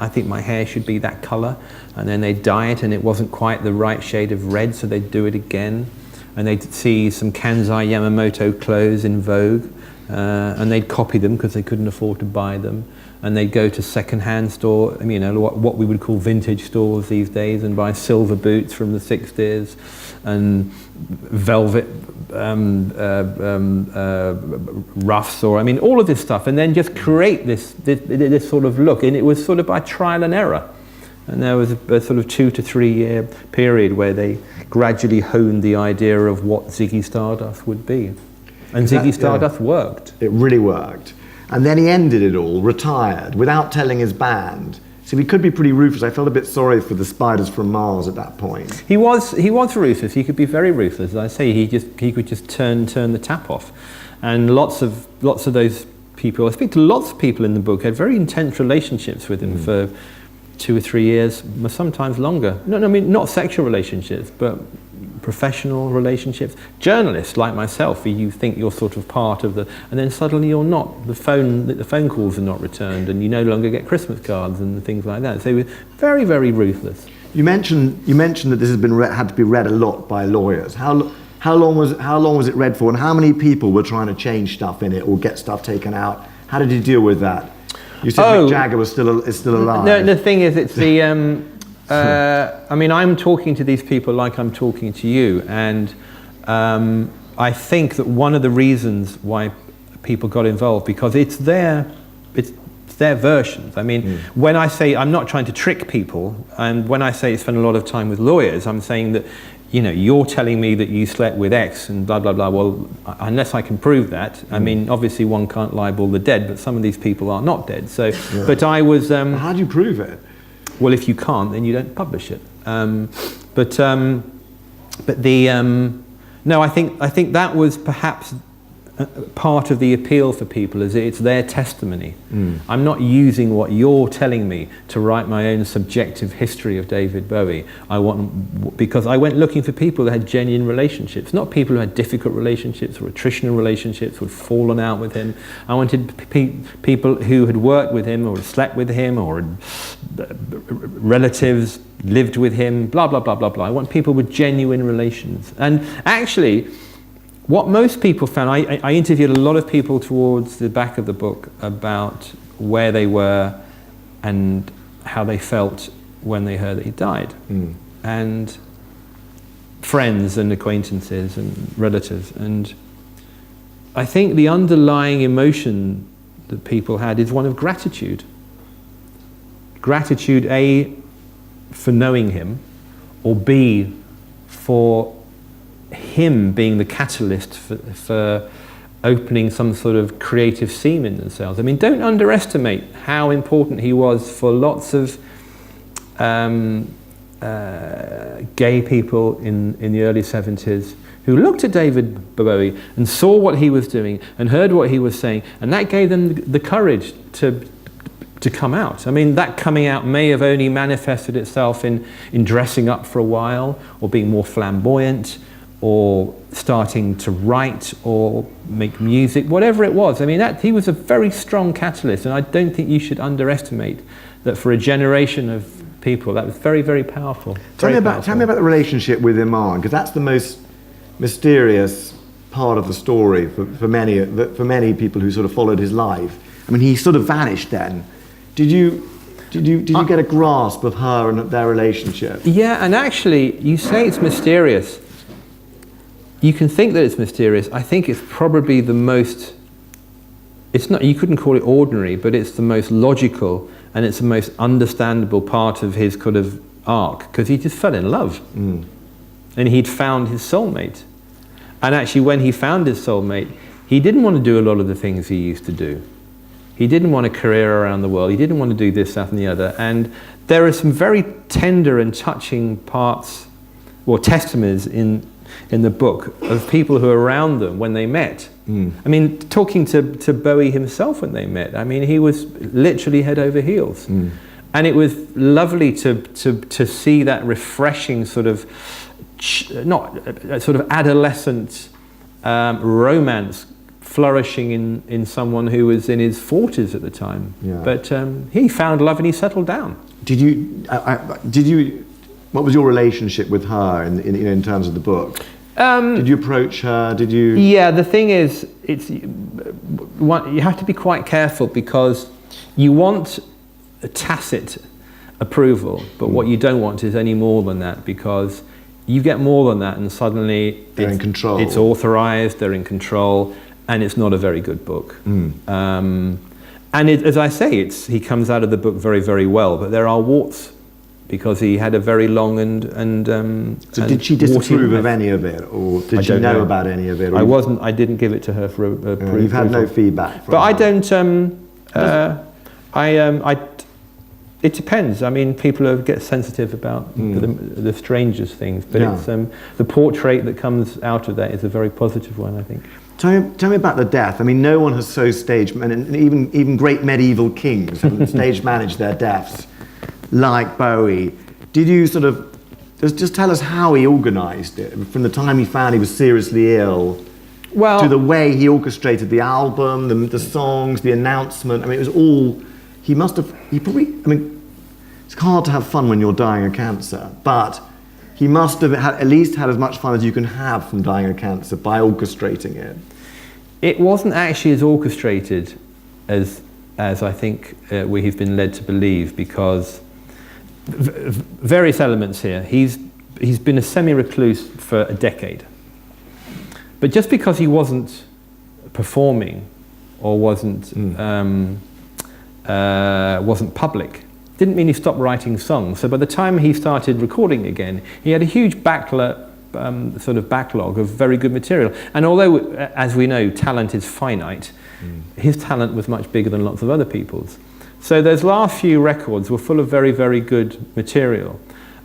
think my hair should be that colour, and then they'd dye it, and it wasn't quite the right shade of red, so they'd do it again, and they'd see some Kansai Yamamoto clothes in vogue. And they'd copy them because they couldn't afford to buy them, and they'd go to second-hand store, what we would call vintage stores these days, and buy silver boots from the 60s and velvet ruffs, or all of this stuff, and then just create this sort of look. And it was sort of by trial and error. And there was a sort of 2 to 3 year period where they gradually honed the idea of what Ziggy Stardust would be. And Ziggy Stardust worked. It really worked. And then he ended it all, retired, without telling his band. So he could be pretty ruthless. I felt a bit sorry for the Spiders from Mars at that point. He was ruthless. He could be very ruthless. As I say, he could just turn the tap off. And lots of those people, I speak to lots of people in the book, had very intense relationships with him for 2 or 3 years, sometimes longer. Not sexual relationships, but professional relationships. Journalists like myself, you think you're sort of part of and then suddenly you're not. The phone calls are not returned, and you no longer get Christmas cards and things like that. So they were very, very ruthless. You mentioned that this has been had to be read a lot by lawyers. How long was it read for, and how many people were trying to change stuff in it or get stuff taken out? How did you deal with that? You said Mick Jagger is still alive. No, the thing is, it's the. I'm talking to these people like I'm talking to you, and I think that one of the reasons why people got involved, because it's their versions. When I say I'm not trying to trick people, and when I say spend a lot of time with lawyers, I'm saying that, you're telling me that you slept with X and blah, blah, blah. Well, unless I can prove that, obviously one can't libel the dead, but some of these people are not dead. So, but I was... how do you prove it? Well, if you can't, then you don't publish it. No, I think that was perhaps part of the appeal for people, is it's their testimony. I'm not using what you're telling me to write my own subjective history of David Bowie. Because I went looking for people that had genuine relationships, not people who had difficult relationships or attritional relationships, who had fallen out with him. I wanted people who had worked with him or slept with him or relatives lived with him, blah, blah, blah, blah, blah. I want people with genuine relations. And actually, what most people found, I interviewed a lot of people towards the back of the book about where they were and how they felt when they heard that he died. And friends and acquaintances and relatives. And I think the underlying emotion that people had is one of gratitude. Gratitude, A, for knowing him, or B, for him being the catalyst for opening some sort of creative seam in themselves. I mean, don't underestimate how important he was for lots of gay people in the early 70s who looked at David Bowie and saw what he was doing and heard what he was saying, and that gave them the courage to come out. I mean, that coming out may have only manifested itself in dressing up for a while, or being more flamboyant, or starting to write or make music, whatever it was. I mean, he was a very strong catalyst, and I don't think you should underestimate that for a generation of people. That was very, very powerful. Tell me about the relationship with Iman, because that's the most mysterious part of the story for many people who sort of followed his life. I mean, he sort of vanished then. Did you get a grasp of her and their relationship? Yeah, and actually, you say it's mysterious. You can think that it's mysterious. I think it's probably the most, it's not, you couldn't call it ordinary, but it's the most logical and it's the most understandable part of his kind of arc, because he just fell in love. And he'd found his soulmate. And actually, when he found his soulmate, he didn't want to do a lot of the things he used to do. He didn't want a career around the world. He didn't want to do this, that, and the other. And there are some very tender and touching parts, or testimonies in the book of people who were around them when they met. I mean, talking to Bowie himself when they met, I mean, he was literally head over heels. And it was lovely to see that refreshing sort of, not sort of adolescent romance flourishing in someone who was in his 40s at the time. Yeah. But he found love and he settled down. What was your relationship with her in terms of the book? Did you approach her? Did you? Yeah, the thing is, you have to be quite careful, because you want a tacit approval, but what you don't want is any more than that, because you get more than that and suddenly they're in control. It's authorized, they're in control, and it's not a very good book. And as I say, he comes out of the book very, very well, but there are warts, because he had a very long and so did she disapprove of any of it, or did she know about any of it? Or I didn't give it to her for a proof. You've had no feedback from But her. I don't. It depends. I mean, people get sensitive about the strangest things, but it's the portrait that comes out of that is a very positive one, I think. Tell me about the death. I mean, no one has so staged, and even great medieval kings haven't stage managed their deaths like Bowie. Did you sort of just tell us how he organised it, from the time he found he was seriously ill, to the way he orchestrated the album, the songs, the announcement? I mean, it was all. He probably. I mean, it's hard to have fun when you're dying of cancer, but he must have at least had as much fun as you can have from dying of cancer by orchestrating it. It wasn't actually as orchestrated as I think we've been led to believe, because various elements here. He's been a semi-recluse for a decade, but just because he wasn't performing or wasn't public didn't mean he stopped writing songs. So by the time he started recording again, he had a huge backlog of very good material. And although, as we know, talent is finite, his talent was much bigger than lots of other people's. So those last few records were full of very, very good material.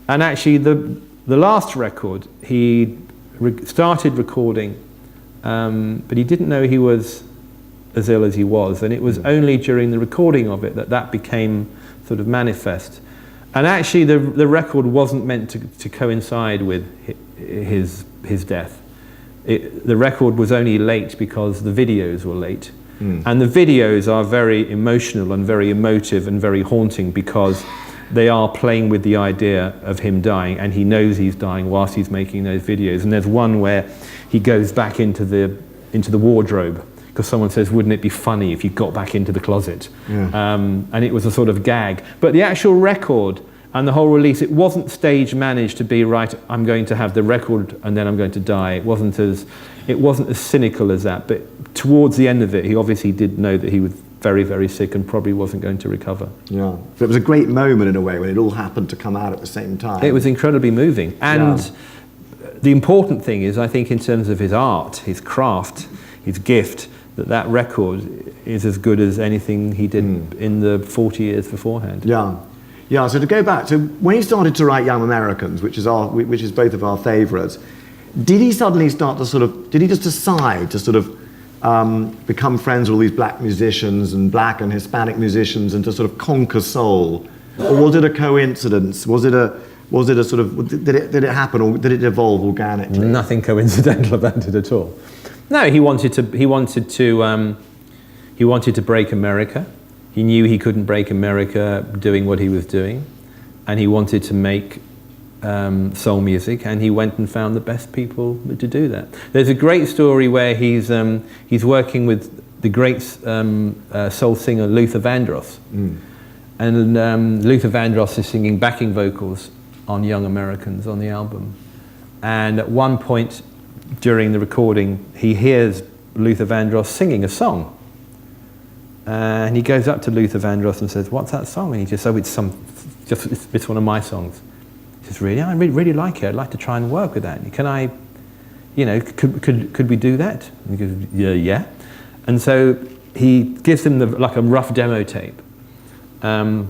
And actually, the last record, he started recording, but he didn't know he was as ill as he was. And it was only during the recording of it that became sort of manifest. And actually, the record wasn't meant to coincide with his death. The record was only late because the videos were late. And the videos are very emotional and very emotive and very haunting, because they are playing with the idea of him dying, and he knows he's dying whilst he's making those videos. And there's one where he goes back into the wardrobe, because someone says, wouldn't it be funny if you got back into the closet? And it was a sort of gag. But the actual record and the whole release, it wasn't stage managed to be, right, I'm going to have the record and then I'm going to die. It wasn't as cynical as that. But towards the end of it, he obviously did know that he was very, very sick and probably wasn't going to recover. Yeah. So it was a great moment in a way when it all happened to come out at the same time. It was incredibly moving. And the important thing is, I think, in terms of his art, his craft, his gift, that record is as good as anything he did in the 40 years beforehand. Yeah. So to go back to when he started to write Young Americans, which is both of our favourites, did he suddenly start to did he just decide to become friends with all these black musicians and black and Hispanic musicians and to sort of conquer soul, or was it a coincidence? Did it happen, or did it evolve organically? Nothing coincidental about it at all. No, he wanted to break America. He knew he couldn't break America doing what he was doing, and he wanted to make soul music, and he went and found the best people to do that. There's a great story where he's working with the great soul singer Luther Vandross, and Luther Vandross is singing backing vocals on Young Americans on the album, and at one point during the recording he hears Luther Vandross singing a song, and he goes up to Luther Vandross and says, "What's that song?" And he just, it's one of my songs. He says, "Really? I really like it. I'd like to try and work with that. Can I, could we do that?" And he goes, "Yeah." And so he gives him like a rough demo tape. And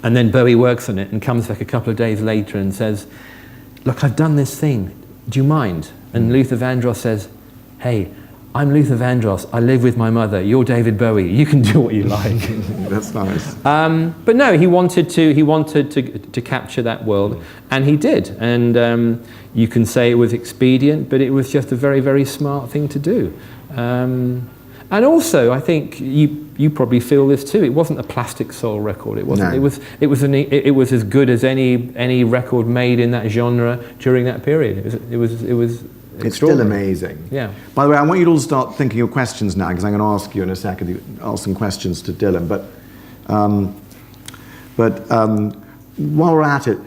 then Bowie works on it and comes back a couple of days later and says, "Look, I've done this thing. Do you mind?" And Luther Vandross says, "Hey, I'm Luther Vandross. I live with my mother. You're David Bowie. You can do what you like." That's nice. But no, he wanted to capture that world, and he did. And you can say it was expedient, but it was just a very, very smart thing to do. And also, I think you probably feel this too. It wasn't a plastic soul record. It wasn't. No. It was as good as any record made in that genre during that period. It was. It's still amazing. Yeah. By the way, I want you to all start thinking of questions now, because I'm going to ask you in a second, ask some questions to Dylan. But while we're at it,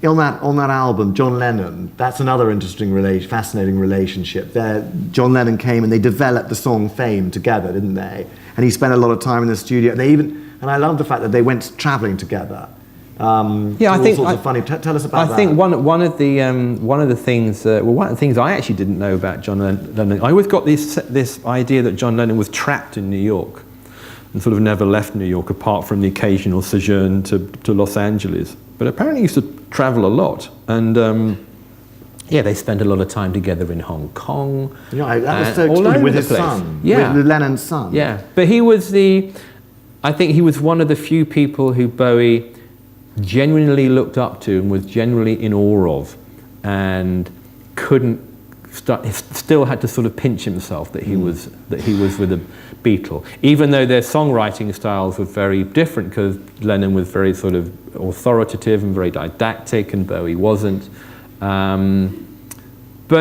on that album, John Lennon, that's another interesting, fascinating relationship. John Lennon came and they developed the song Fame together, didn't they? And he spent a lot of time in the studio. And I love the fact that they went travelling together. I think sorts of funny. Tell us about that. I think one of the things I actually didn't know about John Lennon. I always got this idea that John Lennon was trapped in New York and sort of never left New York apart from the occasional sojourn to Los Angeles. But apparently he used to travel a lot, and they spent a lot of time together in Hong Kong. Yeah, that was so extraordinary with his son. Yeah, with Lennon's son. Yeah, but I think he was one of the few people who Bowie genuinely looked up to and was generally in awe of, and still had to sort of pinch himself that he was with a Beatle, even though their songwriting styles were very different, because Lennon was very sort of authoritative and very didactic, and Bowie wasn't. But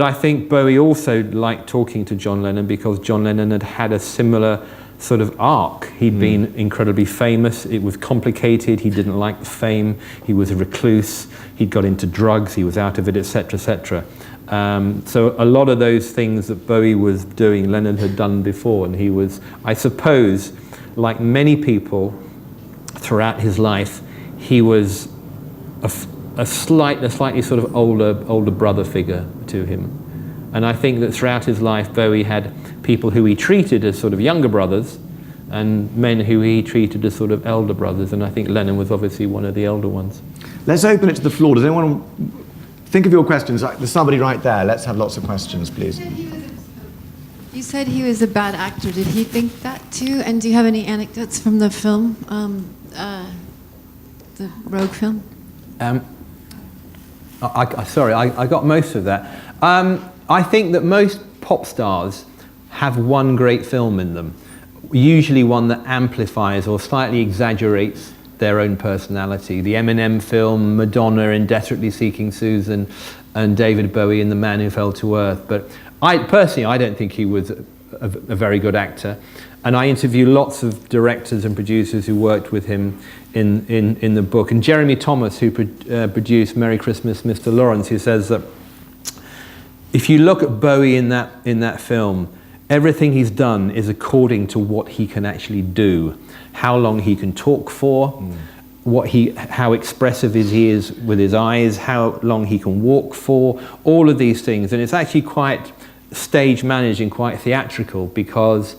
I think Bowie also liked talking to John Lennon because John Lennon had a similar sort of arc. He'd been incredibly famous. It was complicated. He didn't like the fame. He was a recluse. He'd got into drugs. He was out of it, etc., etc. So a lot of those things that Bowie was doing, Lennon had done before, and he was, I suppose, like many people throughout his life, he was a slightly sort of older brother figure to him. And I think that throughout his life, Bowie had people who he treated as sort of younger brothers and men who he treated as sort of elder brothers, and I think Lennon was obviously one of the elder ones. Let's open it to the floor. Does anyone think of your questions? There's somebody right there. Let's have lots of questions, please. You said he was a bad actor. Did he think that too? And do you have any anecdotes from the film, the Rogue film? I got most of that. I think that most pop stars have one great film in them, usually one that amplifies or slightly exaggerates their own personality. The Eminem film, Madonna in Desperately Seeking Susan, and David Bowie in The Man Who Fell to Earth. But I don't think he was a very good actor. And I interview lots of directors and producers who worked with him in the book. And Jeremy Thomas, who produced Merry Christmas, Mr. Lawrence, he says that if you look at Bowie in that film, everything he's done is according to what he can actually do, how long he can talk for, how expressive he is with his eyes, how long he can walk for, all of these things. And it's actually quite stage managing, quite theatrical, because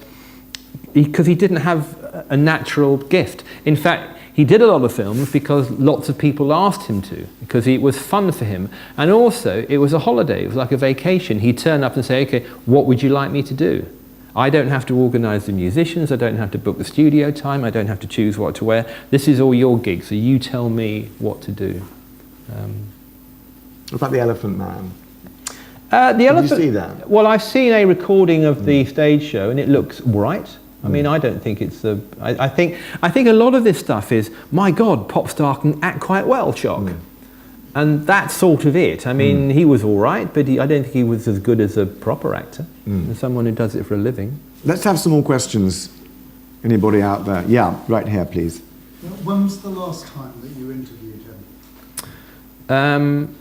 he didn't have a natural gift. In fact, he did a lot of films because lots of people asked him to, because it was fun for him. And also, it was a holiday, it was like a vacation. He'd turn up and say, okay, what would you like me to do? I don't have to organise the musicians, I don't have to book the studio time, I don't have to choose what to wear. This is all your gig, so you tell me what to do. What about The Elephant Man? Did you see that? Well, I've seen a recording of the stage show, and it looks all right. I mean, I don't think it's the... I think a lot of this stuff is, my God, pop star can act quite well, shock. And that's sort of it. I mean, he was all right, but I don't think he was as good as a proper actor, as someone who does it for a living. Let's have some more questions. Anybody out there? Yeah, right here, please. When was the last time that you interviewed him?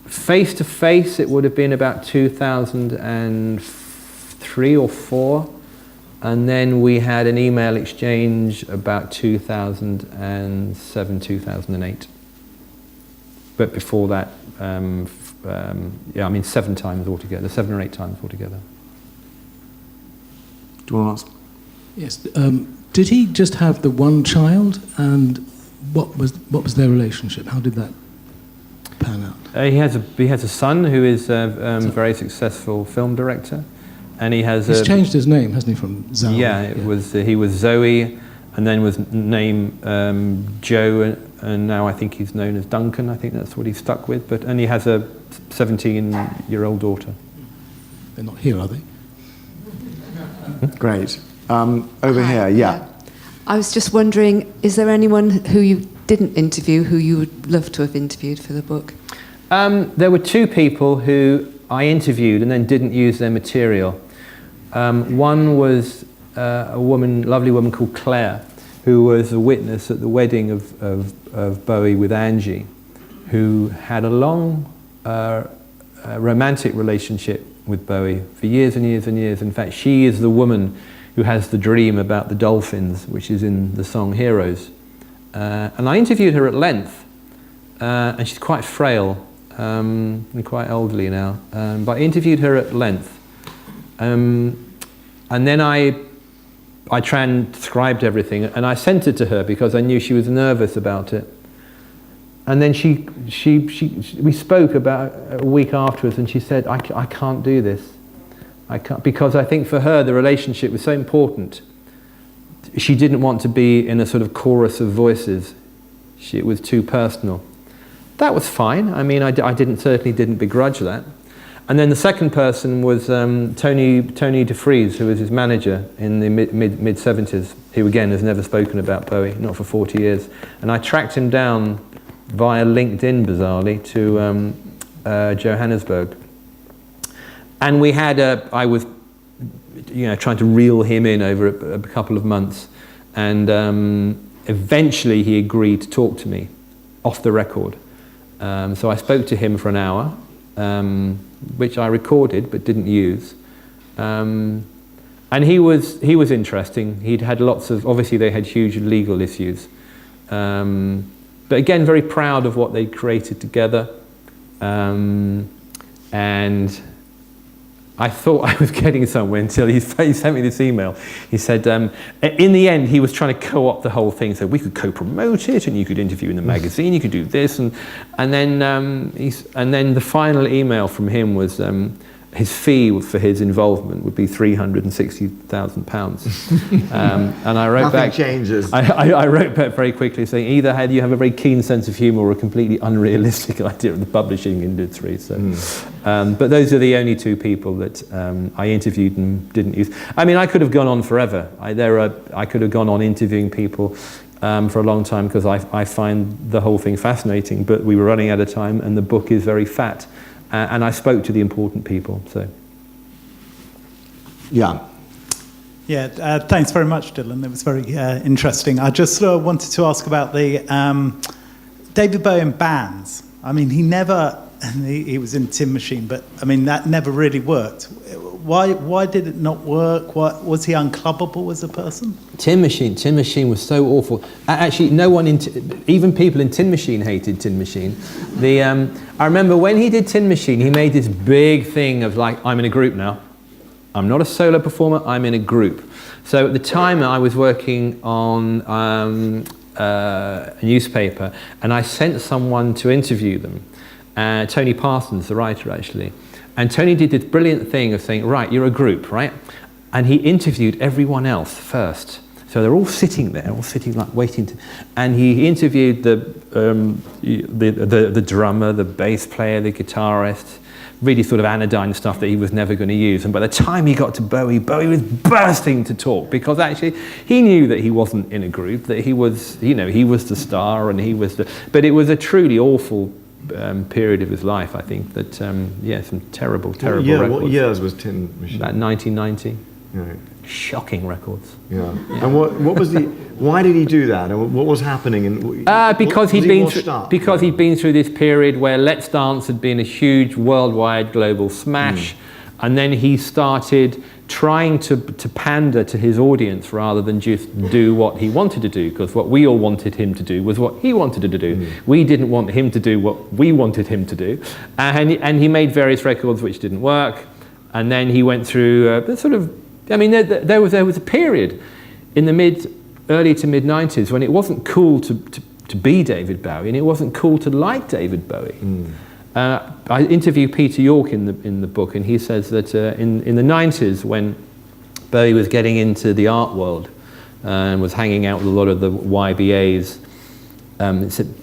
Face to face, it would have been about 2003 or 4. And then we had an email exchange about 2007, 2008. But before that, yeah, I mean 7 times altogether, 7 or 8 times altogether. Do you want to ask? Yes. Did he just have the one child, and what was their relationship? How did that pan out? He has a son who is a very successful film director, and he has. He's changed his name, hasn't he, from Zoe? Yeah, he was Zoe, and then was named Joe. And now I think he's known as Duncan. I think that's what he's stuck with. And he has a 17-year-old daughter. They're not here, are they? Great. Over here, yeah. I was just wondering, is there anyone who you didn't interview who you would love to have interviewed for the book? There were 2 people who I interviewed and then didn't use their material. One was a lovely woman called Claire, who was a witness at the wedding of Bowie with Angie, who had a long romantic relationship with Bowie for years and years and years. In fact, she is the woman who has the dream about the dolphins, which is in the song Heroes. And I interviewed her at length, and she's quite frail and quite elderly now, but I interviewed her at length. And then I transcribed everything, and I sent it to her because I knew she was nervous about it. And then we spoke about a week afterwards, and she said, I can't do this. I can't, because I think for her the relationship was so important. She didn't want to be in a sort of chorus of voices. It was too personal. That was fine. I mean, I certainly didn't begrudge that. And then the second person was Tony DeFries, who was his manager in the mid-70s, who again has never spoken about Bowie, not for 40 years. And I tracked him down via LinkedIn, bizarrely, to Johannesburg. And I was trying to reel him in over a couple of months. And eventually he agreed to talk to me off the record. So I spoke to him for an hour, which I recorded but didn't use. And he was interesting. He'd had obviously they had huge legal issues. But again, very proud of what they created together. And I thought I was getting somewhere until he sent me this email. He said, in the end, he was trying to co-opt the whole thing. So we could co-promote it, and you could interview in the magazine, you could do this, and then the final email from him was his fee for his involvement would be £360,000. And I wrote back. Nothing changes. I wrote back very quickly saying either you have a very keen sense of humour or a completely unrealistic idea of the publishing industry. So, but those are the only 2 people that I interviewed and didn't use. I mean, I could have gone on forever. I could have gone on interviewing people for a long time because I find the whole thing fascinating. But we were running out of time, and the book is very fat. And I spoke to the important people, so. Yeah. Yeah, thanks very much, Dylan. It was very interesting. I just wanted to ask about the David Bowie and bands. I mean, he was in Tin Machine, but I mean, that never really worked. Why did it not work? Was he unclubbable as a person? Tin Machine was so awful. Actually, no one, even people in Tin Machine hated Tin Machine. I remember when he did Tin Machine, he made this big thing of like, I'm in a group now. I'm not a solo performer, I'm in a group. So at the time I was working on a newspaper, and I sent someone to interview them. Tony Parsons, the writer, actually. And Tony did this brilliant thing of saying, right, you're a group, right? And he interviewed everyone else first. So they're all sitting there, all sitting like waiting to, and he interviewed the drummer, the bass player, the guitarist, really sort of anodyne stuff that he was never going to use. And by the time he got to Bowie, Bowie was bursting to talk, because actually he knew that he wasn't in a group, that he was, you know, he was the star and he was the, but it was a truly awful period of his life, I think, that, yeah, some terrible records. What years was Tin Machine? About 1990. Right. Shocking records. Yeah. And what was the, why did he do that? And what was happening? Because he'd been through this period where Let's Dance had been a huge worldwide global smash, and then he started trying to pander to his audience rather than just do what he wanted to do, because what we all wanted him to do was what he wanted to do. We didn't want him to do what we wanted him to do, and he made various records which didn't work, and then he went through sort of, I mean, there was a period in the early to mid 90s when it wasn't cool to be David Bowie, and it wasn't cool to like David Bowie. I interview Peter York in the book, and he says that in the 90s, when Bowie was getting into the art world and was hanging out with a lot of the YBAs,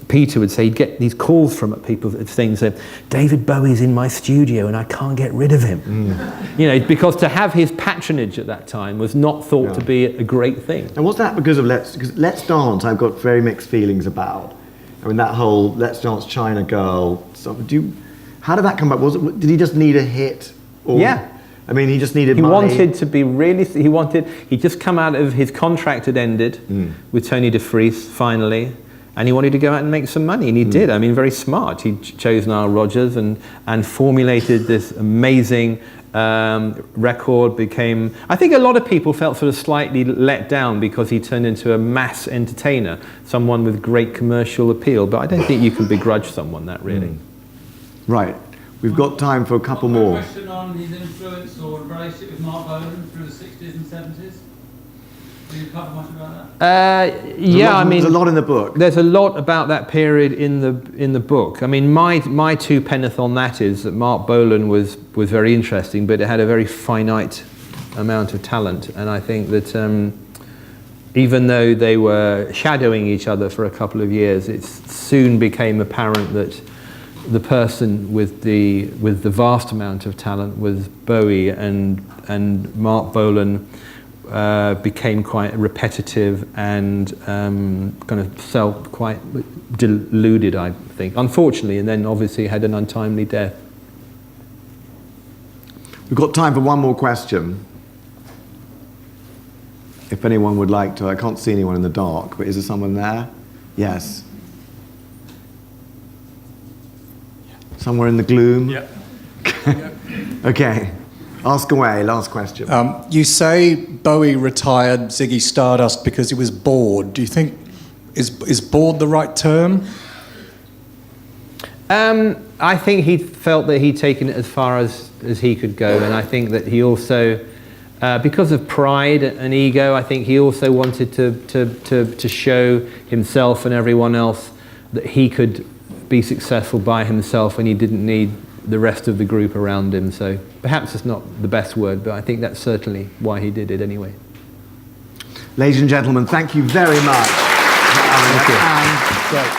Peter would say he'd get these calls from people saying, David Bowie's in my studio and I can't get rid of him. You know, because to have his patronage at that time was not thought to be a great thing. And was that because of Let's Dance, I've got very mixed feelings about. I mean, that whole Let's Dance China Girl stuff. How did that come back? Did he just need a hit? Or, yeah. I mean, he just needed money. He wanted to be really, he'd just come out of, his contract had ended with Tony DeFries, finally, and he wanted to go out and make some money, and he did. I mean, very smart. He chose Nile Rodgers and formulated this amazing record. Became, I think a lot of people felt sort of slightly let down because he turned into a mass entertainer, someone with great commercial appeal, but I don't think you can begrudge someone that, really. Right. We've got time for a couple more. Question on his influence or relationship with Mark Bolan through the 60s and 70s? Can you cover much about that? Yeah, I mean, there's a lot in the book. There's a lot about that period in the book. I mean, my two penneth on that is that Mark Bolan was very interesting, but it had a very finite amount of talent, and I think that even though they were shadowing each other for a couple of years, it soon became apparent that the person with the vast amount of talent was Bowie, and Mark Bolan became quite repetitive and kind of felt quite deluded, I think, unfortunately, and then obviously had an untimely death. We've got time for one more question. If anyone would like to, I can't see anyone in the dark, but is there someone there? Yes. Somewhere in the gloom? Yeah. Okay. Ask away, last question. You say Bowie retired Ziggy Stardust because he was bored. Do you think, is bored the right term? I think he felt that he'd taken it as far as he could go, and I think that he also, because of pride and ego, I think he also wanted to show himself and everyone else that he could be successful by himself and he didn't need the rest of the group around him. So perhaps it's not the best word, but I think that's certainly why he did it anyway. Ladies and gentlemen, thank you very much. Thank you. Great.